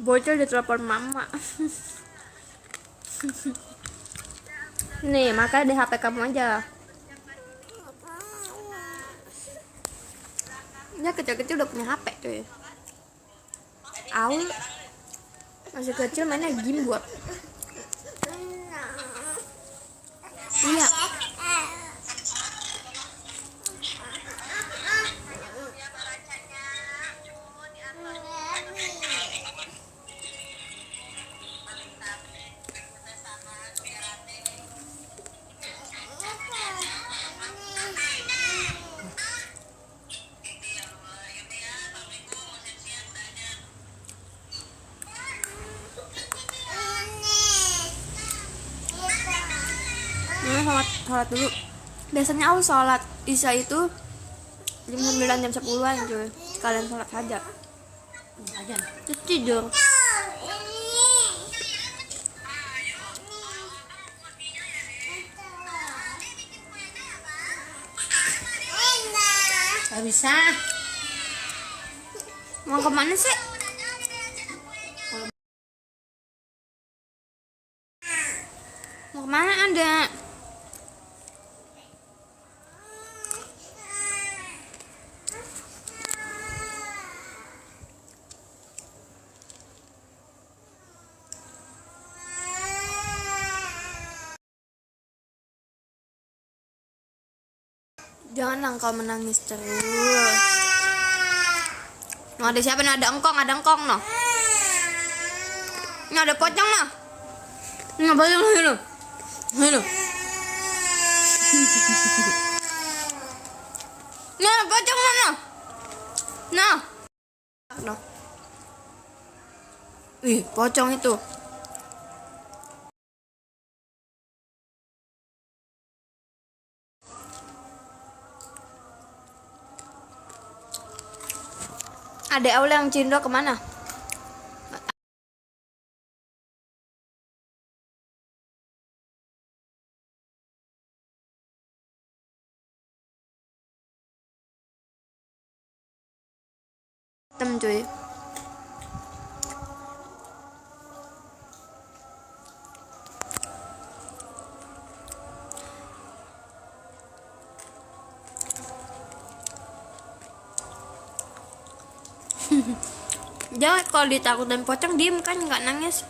Bocil ditelepon mama. Nih, makanya di HP kamu aja. Dia kecil-kecil udah punya HP cuy. Aul masih kecil mainnya game buat. Iya. Sholat dulu. Biasanya aku sholat isya itu jam 9 jam 10-an cuy. Sekalian sholat saja. Terus tidur. Gak bisa. Mau kemana sih? Mau kemana ada? Jangan kau menangis terus. Nah, ada siapa nih? Ada engkong noh. Ini ada pocong noh. Ini pocong noh. Ini ada pocong noh. Nah. Noh. Ih, pocong itu. Adek Aul yang Cindo kemana? Tem cuy. Dia kalau ditakutin pocong diem kan, nggak nangis.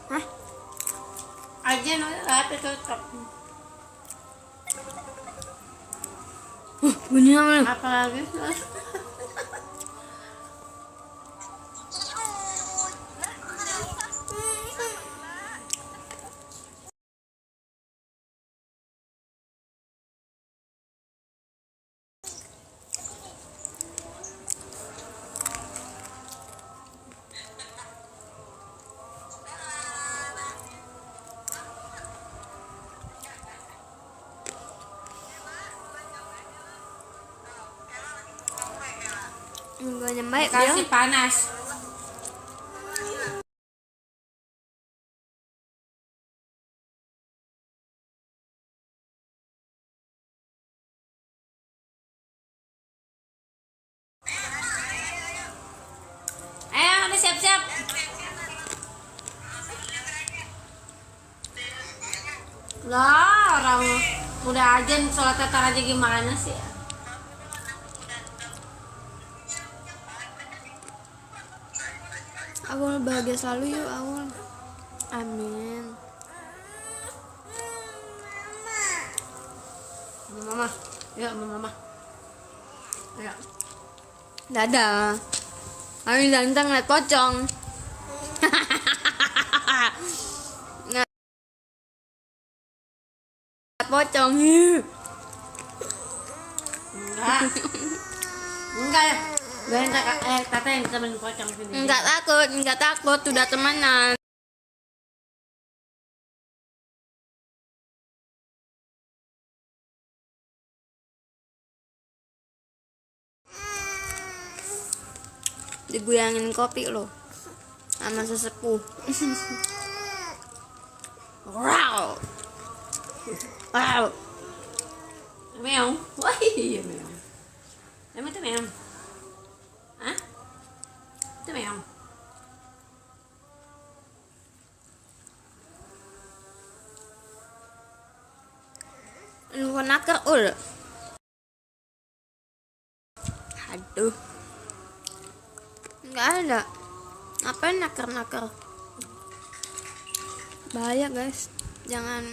Hah? Aja apa cocok. Bunyi apa? Apa lagi? Enggak nyampe dia. Kasih panas. Ayo, udah siap-siap. Lah, orang udah ajan sholat tatar aja gimana sih? Aul bahagia selalu yuk Aul. Amin. Mama, ya mama. Ya. Dadah. Kami ganteng liat pocong. Ngeliat pocong. Enggak. Enggak ya. Tata yang temen pocong sini. Enggak takut, udah temenan. dibuyangin kopi loh sama sesepuh. Wow. Wow. Meong. Wah, iya meong. Emang itu meong? Hah? Itu meong? Lu naker ul. Aduh. Nggak ada. Ngapain naker-naker? Bahaya guys. Jangan.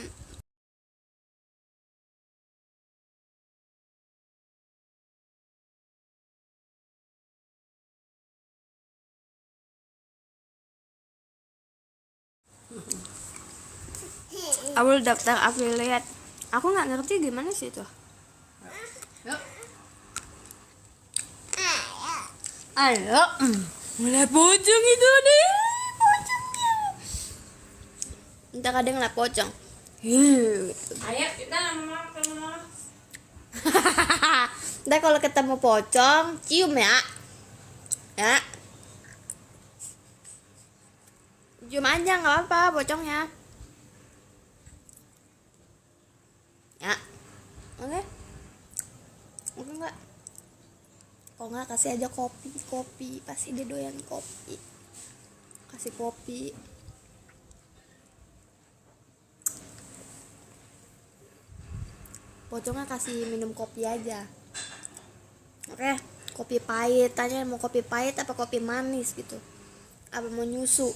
Awal daftar affiliate. Aku nggak ngerti gimana sih itu. Yuk. Ayo. Mulai pocong itu deh. Pocongnya. Ntar kadang lah pocong. Ayo kita ngomong. Ntar kalau ketemu pocong, cium ya. Ya. Cium aja nggak apa pocongnya. Ya. Oke. Oke nggak? Kalau nggak kasih aja kopi pasti dia doyan kopi. Kasih kopi. Pocongnya kasih minum kopi aja. Oke, kopi pahit. Tanya mau kopi pahit apa kopi manis gitu. Apa mau nyusu?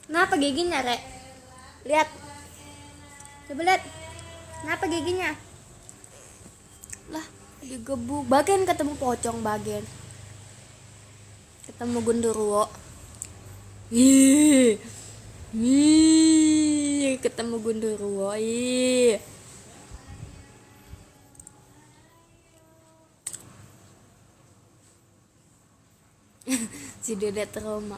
Kenapa giginya, Rek? Lihat. Coba lihat. Kenapa giginya? Lah, digebuk. Bagian ketemu pocong bagian. Ketemu genderuwo. Ih. Ih, ketemu genderuwo. Ih. Si Dede trauma.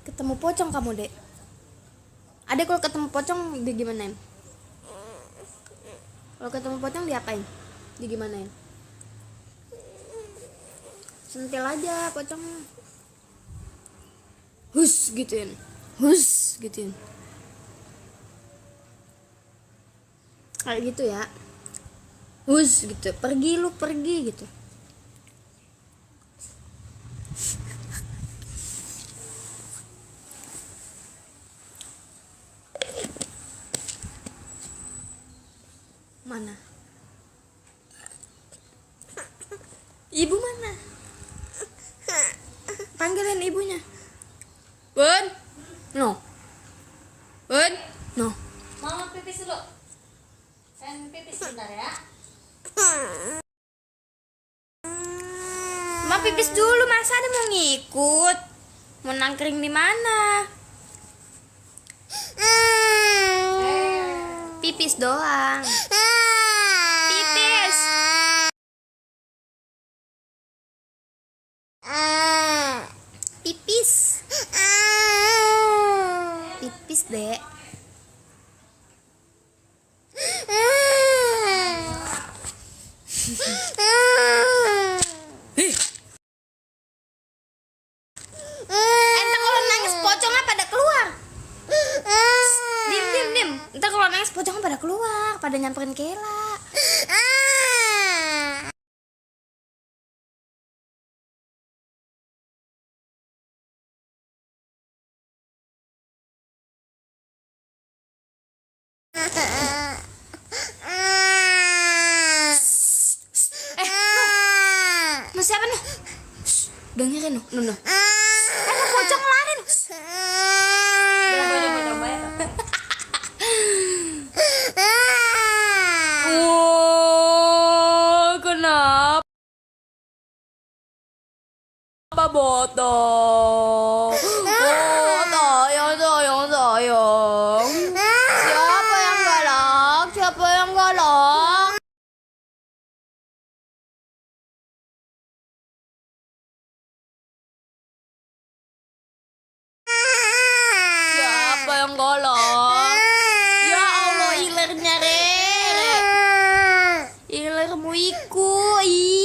Ketemu pocong kamu, Dek. Adek kalau ketemu pocong di gimanain? Kalau ketemu pocong diapain? Di gimanain? Sentil aja pocong. Hus gituin. Hus gituin. Kayak gitu ya. Hus gitu. Pergi lu, pergi gitu. Mana? Ibu mana? Panggilin ibunya. Bun. No. Bun. No. Mama pipis dulu. Saya pipis sebentar ya. Ma pipis dulu, masa ada mau ngikut? Mau nangkring di mana? Pipis doang. Pipis. Pipis. Pipis, Dek. Entar kalau nangis pocongnya pada keluar. Dim. Entar kalau nangis pocongnya pada keluar, pada nyamperin Kela. Nuh siapa nuh? Dengerin nuh. Pocong lari nuh. Oh, kenapa botol? Oh, tayang. Siapa yang galak? Siapa yang galak? golong-golong. Ya Allah, ilernya re. Ilermu iku. Ih.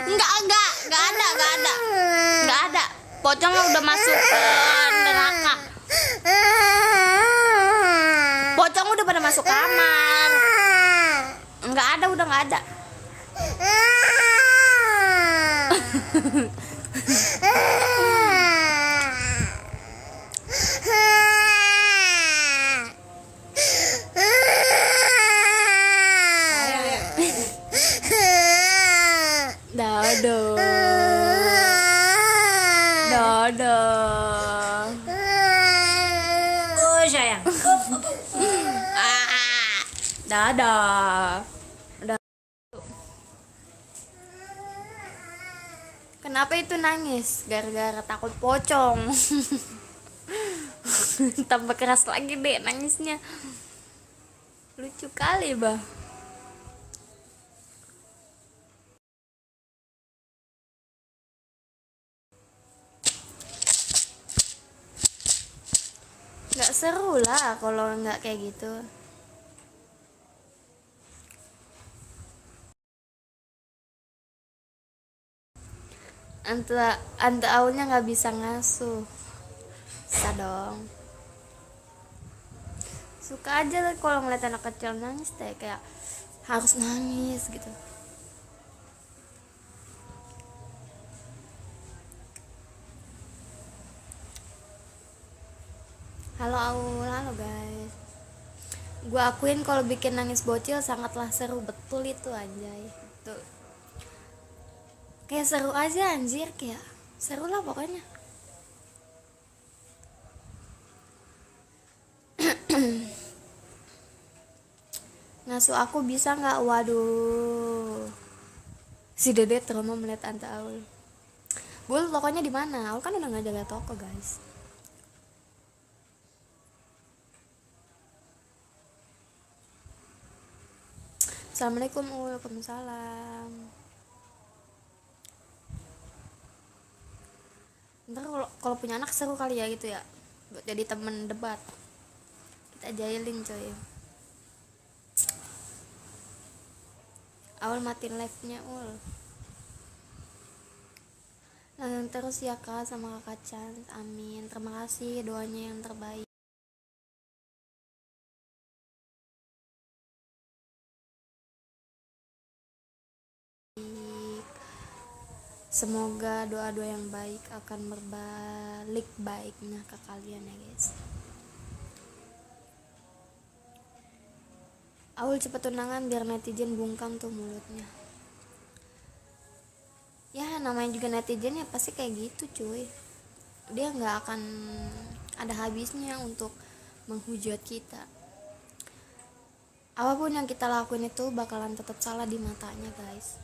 Enggak ada. Pocong udah masuk ke neraka. Pocong udah pada masuk kamar. Udah enggak ada. Dadah. Oh sayang. Dadah. Kenapa itu nangis? Gara-gara takut pocong. Tambah keras lagi deh nangisnya. Lucu kali, bah. Nggak seru lah kalau nggak kayak gitu. Anta awalnya nggak bisa ngasuh. Bisa dong. Suka aja lah kalau ngeliat anak kecil nangis deh, kayak harus nangis gitu. Halo guys. Gua akuin kalau bikin nangis bocil sangatlah seru, betul itu anjay. Tuh. Kayak seru aja anjir, kayak seru lah pokoknya. Ngasuh aku bisa nggak? Waduh. Si Dede trauma melihat Anta Aul. Gue tokonya di mana? Aul kan udah nggak jaga toko guys. Assalamualaikum. Waalaikumsalam. Ntar kalau punya anak seru kali ya gitu ya, buat jadi temen debat. Kita jailin coy. Awal matiin live-nya ul. Lanjut terus ya kak sama kakak Chan. Amin. Terima kasih doanya yang terbaik. Semoga doa-doa yang baik akan berbalik baiknya ke kalian ya guys. Aul cepet tunangan biar netizen bungkam tuh mulutnya. Ya namanya juga netizen ya pasti kayak gitu cuy. Dia nggak akan ada habisnya untuk menghujat kita. Apapun yang kita lakuin itu bakalan tetap salah di matanya guys.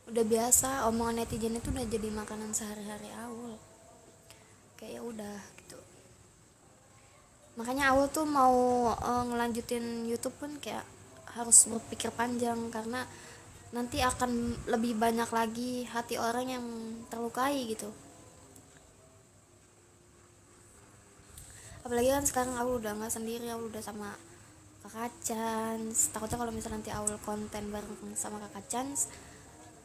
Udah biasa omongan netizen itu udah jadi makanan sehari-hari Aul. Kayak ya udah gitu. Makanya Aul tuh mau ngelanjutin YouTube pun kayak harus berpikir panjang, karena nanti akan lebih banyak lagi hati orang yang terlukai gitu. Apalagi kan sekarang Aul udah nggak sendiri, Aul udah sama kakak Chance. Takutnya kalau misalnya nanti Aul konten bareng sama kakak Chance,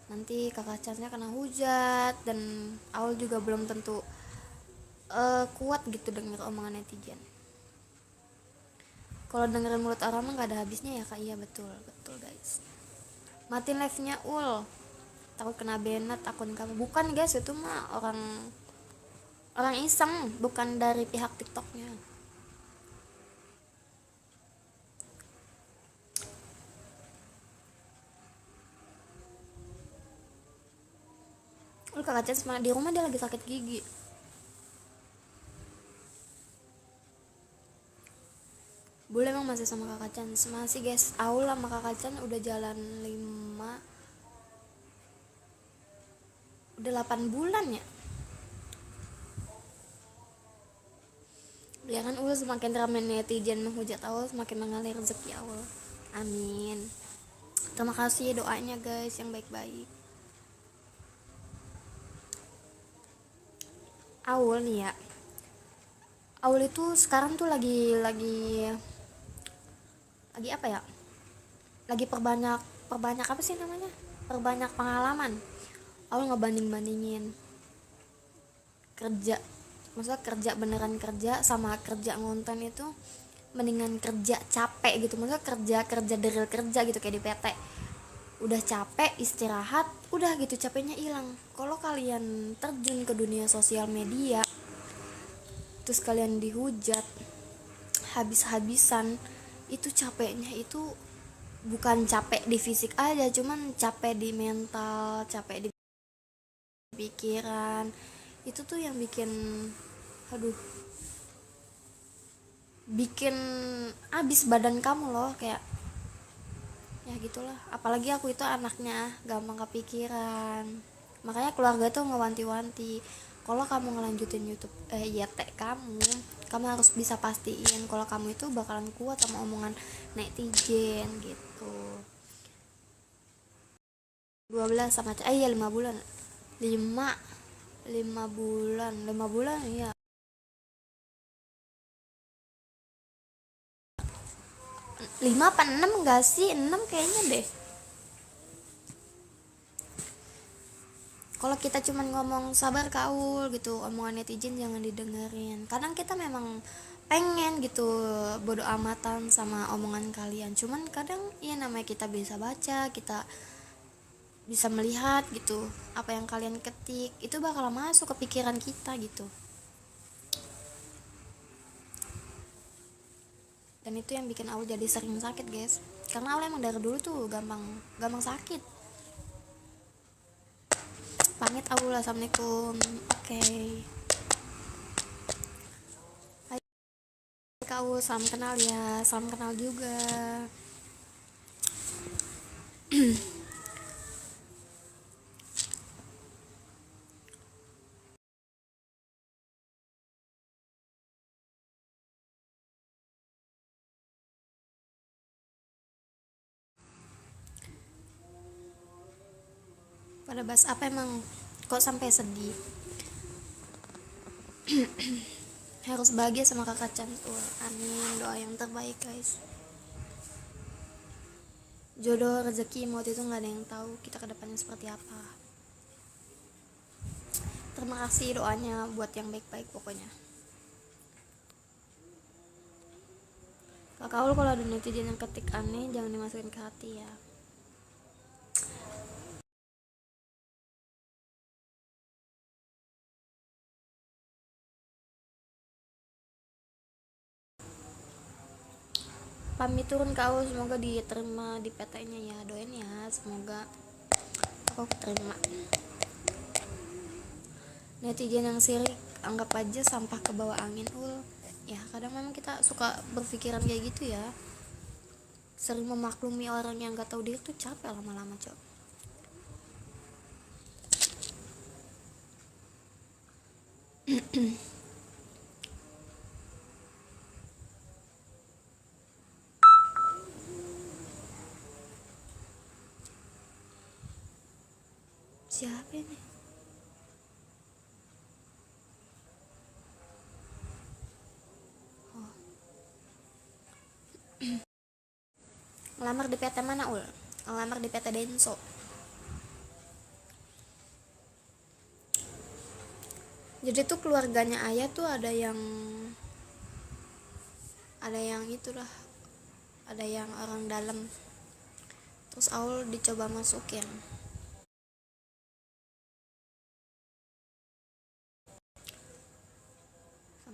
nanti kakak Chance-nya kena hujat, dan Aul juga belum tentu kuat gitu denger omongan netizen. Kalau dengerin mulut orang mah nggak ada habisnya ya kak. Iya betul guys. Matiin live-nya ul, takut kena banned akun kamu. Bukan guys, itu mah orang iseng, bukan dari pihak TikToknya. Kakak Chan semangat, di rumah dia lagi sakit gigi. Boleh emang masih sama kakak Chan, masih guys. Aul sama kakak Chan udah jalan 5, udah 8 bulan ya. Ya kan, semakin ramai netizen menghujat Aul, semakin mengalir rezeki Aul. Amin. Terima kasih doanya guys yang baik-baik. Aul nih ya, Aul itu sekarang tuh lagi apa ya, lagi perbanyak apa sih namanya, perbanyak pengalaman. Aul ngebanding-bandingin kerja, maksudnya kerja beneran kerja sama kerja ngonten itu mendingan kerja capek gitu, maksudnya kerja deril kerja gitu kayak di PT, udah capek istirahat udah gitu capeknya hilang. Kalau kalian terjun ke dunia sosial media terus kalian dihujat habis-habisan, itu capeknya itu bukan capek di fisik aja, cuman capek di mental, capek di pikiran. Itu tuh yang bikin, aduh, bikin abis badan kamu loh, kayak ya gitulah. Apalagi aku itu anaknya gampang kepikiran, makanya keluarga tuh ngewanti-wanti, kalau kamu ngelanjutin YouTube YT kamu harus bisa pastiin kalau kamu itu bakalan kuat sama omongan netizen gitu. 12 sama iya 5 bulan, 5 5 bulan ya. 5 apa 6 enggak sih, 6 kayaknya deh. Kalau kita cuman ngomong sabar kaul gitu, omongan netizen jangan didengerin. Kadang kita memang pengen gitu bodo amatan sama omongan kalian, cuman kadang ya namanya kita bisa baca, kita bisa melihat gitu apa yang kalian ketik, itu bakal masuk ke pikiran kita gitu. Dan itu yang bikin Aul jadi sering sakit guys, karena Aul emang dari dulu tuh gampang sakit. Pamit Aul, assalamualaikum. Oke. Hai Aul, salam kenal ya, salam kenal juga. Pada bahas apa emang, kok sampai sedih? Harus bahagia sama kakak cantul. Amin, doa yang terbaik guys. Jodoh rezeki maut itu nggak ada yang tahu kita kedepannya seperti apa. Terima kasih doanya buat yang baik-baik pokoknya. Kakak Ul, kalau ada netizen yang ketik aneh jangan dimasukin ke hati ya. Pamit turun kau, semoga diterima di PT-nya ya, doain ya, semoga aku terima. Netizen yang sirik anggap aja sampah ke bawah angin Ul. Ya kadang memang kita suka berpikiran kayak gitu ya, sering memaklumi orang yang gak tahu diri tuh capek lama-lama cok. Siapa ini? Oh. Ngelamar di PT mana Ul? Ngelamar di PT Denso. Jadi tuh keluarganya ayah tuh ada yang itulah, ada yang orang dalam. Terus Aul dicoba masukin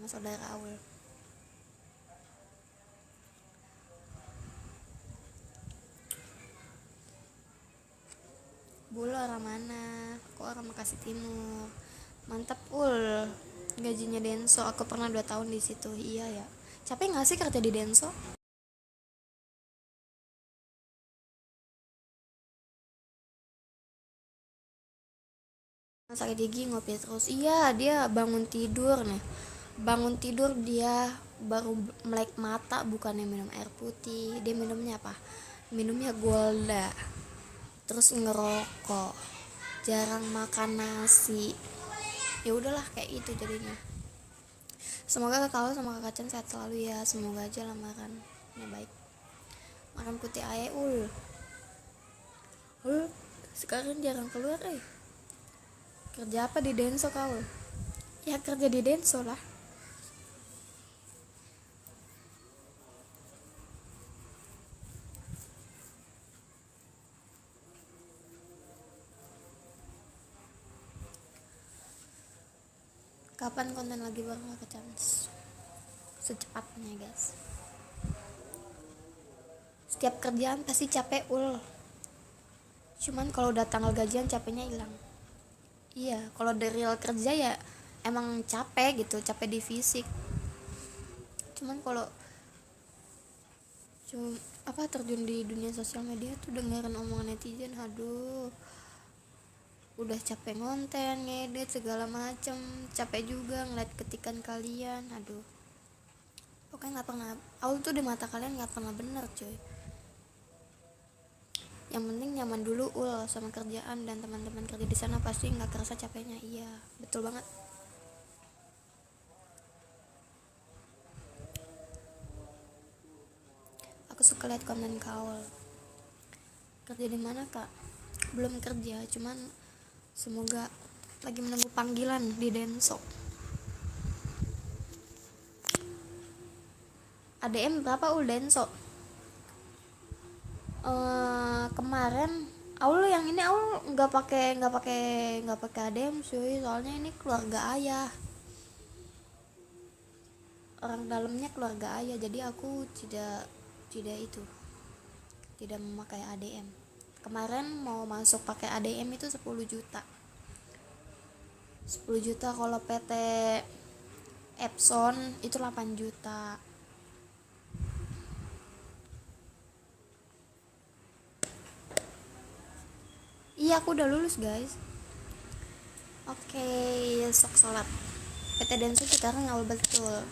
sama saudara Aul. Bulu orang mana? aku orang Bekasi Timur. Mantap gajinya Denso. Aku pernah 2 tahun di situ. Iya ya, capek nggak sih kerja di Denso? Sakit gigi ngopi terus. Iya, dia bangun tidur nih, bangun tidur dia baru melek mata, bukannya minum air putih, dia minumnya apa, minumnya Golda, terus ngerokok, jarang makan nasi. Ya udahlah kayak itu jadinya. Semoga kakak sama kakak Chan sehat selalu ya. Semoga aja lamarannya baik. Makan putih ae sekarang jarang keluar. Kerja apa di Denso kau? Ya kerja di Denso lah. Kapan konten lagi bareng kakak Chance? Secepatnya guys. Setiap kerjaan pasti capek cuman kalau udah tanggal gajian capeknya hilang. Iya, kalau dari real kerja ya emang capek gitu, capek di fisik. Cuman kalau terjun di dunia sosial media tuh dengerin omongan netizen, aduh, udah capek ngonten, ngedit segala macem, capek juga ngeliat ketikan kalian, aduh, pokoknya nggak pernah, awal tuh di mata kalian nggak pernah bener cuy. Yang penting nyaman dulu sama kerjaan, dan teman-teman kerja di sana pasti nggak kerasa capeknya. Iya, betul banget. Aku suka lihat konten Kaul. Kerja di mana kak? Belum kerja, cuman semoga lagi menunggu panggilan di Denso. ADM berapa Denso? Kemarin Aul yang ini Aul nggak pakai ADM cuy, soalnya ini keluarga ayah, orang dalamnya keluarga ayah, jadi aku tidak memakai ADM. Kemarin mau masuk pakai ADM itu 10 juta. Kalau PT Epson itu 8 juta. Iya, aku udah lulus guys. Oke, sok sholat. PT Densu sekarang awal betul.